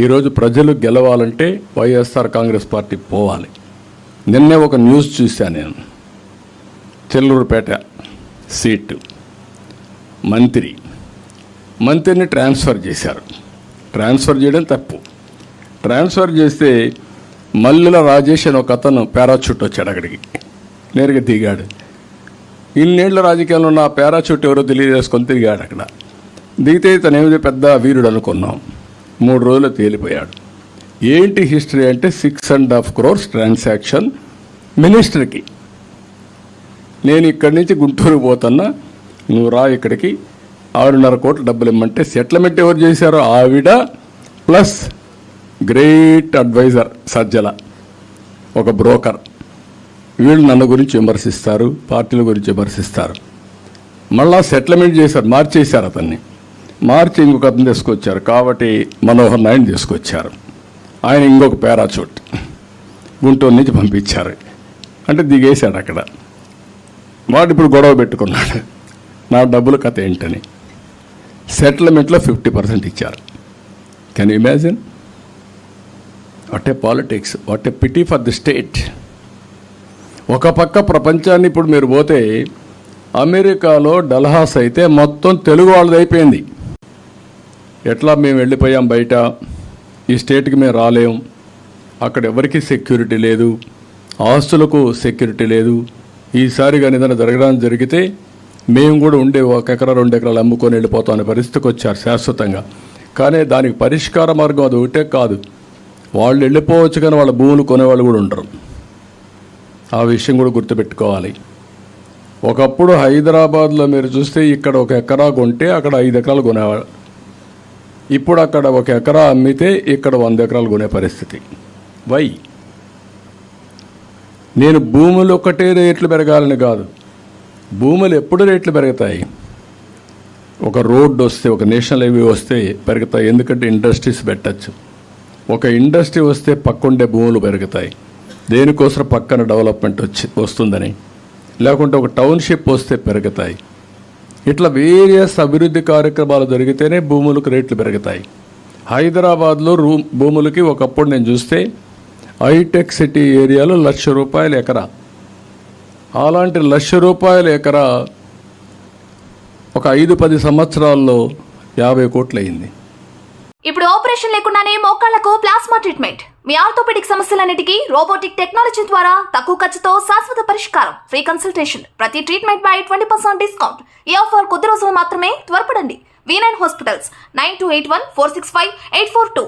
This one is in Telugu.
ఈరోజు ప్రజలు గెలవాలంటే వైఎస్ఆర్ కాంగ్రెస్ పార్టీ పోవాలి. నిన్నే ఒక న్యూస్ చూశాను నేను. చెల్లూరుపేట సీటు మంత్రిని ట్రాన్స్ఫర్ చేశారు. ట్రాన్స్ఫర్ చేయడం తప్పు. ట్రాన్స్ఫర్ చేస్తే మల్లెల రాజేష్ అని ఒక అతను పారాచూట్ వచ్చాడు. అక్కడికి నేరుగా దిగాడు. ఇన్నేళ్ల రాజకీయాల్లో ఉన్న పారాచూట్ ఎవరో తెలియజేసుకొని తిరిగాడు. అక్కడ దిగితే తనేమిది పెద్ద వీరుడు అనుకున్నాం. 3 రోజులు తేలిపోయాడు. ఏంటి హిస్టరీ అంటే 6.5 crores ట్రాన్సాక్షన్ మినిస్టర్కి. నేను ఇక్కడి నుంచి గుంటూరు పోతున్నా, నువ్వు రా ఇక్కడికి, 6.5 కోట్లు డబ్బులు ఇమ్మంటే సెటిల్మెంట్ ఎవరు చేశారో ఆవిడ ప్లస్ గ్రేట్ అడ్వైజర్ సజ్జల, ఒక బ్రోకర్. వీళ్ళు నన్ను గురించి విమర్శిస్తారు, పార్టీల గురించి విమర్శిస్తారు. మళ్ళా సెటిల్మెంట్ చేశారు, మార్చేశారు. అతన్ని మార్చి ఇంకొక అతను తీసుకొచ్చారు. కాబట్టి మనోహర్ నాయుడు తీసుకొచ్చారు. ఆయన ఇంకొక పారాచూట్ గుంటూరు నుంచి పంపించారు. అంటే దిగేశాడు అక్కడ. వాడు ఇప్పుడు గొడవ పెట్టుకున్నాడు, నా డబ్బుల కథ ఏంటని. సెటిల్మెంట్లో 50% ఇచ్చారు. Can you imagine? What a politics, what a pity for the state. ఒక పక్క ప్రపంచాన్ని ఇప్పుడు మీరు పోతే అమెరికాలో డల్హాస్ అయితే మొత్తం తెలుగు వాళ్ళది అయిపోయింది. ఎట్లా మేము వెళ్ళిపోయాం బయట, ఈ స్టేట్కి మేము రాలేం, అక్కడ ఎవరికి సెక్యూరిటీ లేదు, ఆస్తులకు సెక్యూరిటీ లేదు. ఈసారి కానీ ఏదైనా జరగడానికి జరిగితే మేము కూడా ఉండే 1 ఎకరా 2 ఎకరాలు అమ్ముకొని వెళ్ళిపోతాం అనే పరిస్థితికి వచ్చారు శాశ్వతంగా. కానీ దానికి పరిష్కార మార్గం అది ఒకటే కాదు. వాళ్ళు వెళ్ళిపోవచ్చు కానీ వాళ్ళ భూములు కొనేవాళ్ళు కూడా ఉండరు. ఆ విషయం కూడా గుర్తుపెట్టుకోవాలి. ఒకప్పుడు హైదరాబాద్లో మీరు చూస్తే ఇక్కడ 1 ఎకరా కొంటే అక్కడ 5 ఎకరాలు కొనేవాళ్ళు. ఇప్పుడు అక్కడ 1 ఎకరా అమ్మితే ఇక్కడ 100 ఎకరాలు కొనే పరిస్థితి. వై? నేను భూములు ఒకటే రేట్లు పెరగాలని కాదు, భూములు ఎప్పుడు రేట్లు పెరుగుతాయి? ఒక రోడ్డు వస్తే, ఒక నేషనల్ హైవే వస్తే పెరుగుతాయి. ఎందుకంటే ఇండస్ట్రీస్ పెట్టచ్చు. ఒక ఇండస్ట్రీ వస్తే పక్కుండే భూములు పెరుగుతాయి. దేనికోసం? పక్కన డెవలప్మెంట్ వస్తుందని. లేకుంటే ఒక టౌన్షిప్ వస్తే పెరుగుతాయి. ఇట్లా వేరియస్ అభివృద్ధి కార్యక్రమాలు జరిగితేనే భూములకు రేట్లు పెరుగుతాయి. హైదరాబాద్లో భూములకి ఒకప్పుడు నేను చూస్తే హైటెక్ సిటీ ఏరియాలో ₹1,00,000 ఎకరా. అలాంటి ₹1,00,000 ఎకరా ఒక 5-10 సంవత్సరాల్లో 50 కోట్లు అయింది. ఇప్పుడు ఆపరేషన్ లేకుండానే మోకాళ్లకు ప్లాస్మా ట్రీట్మెంట్. మీ ఆర్థోపెడిక్ సమస్యలన్నిటికీ రోబోటిక్ టెక్నాలజీ ద్వారా తక్కువ ఖర్చుతో శాశ్వత పరిష్కారం. Free consultation. ప్రతి ట్రీట్మెంట్ పై 20% డిస్కౌంట్. ఈ ఆఫర్ కొద్ది రోజులు మాత్రమే. త్వరపడండి. V9 hospitals 9281465842.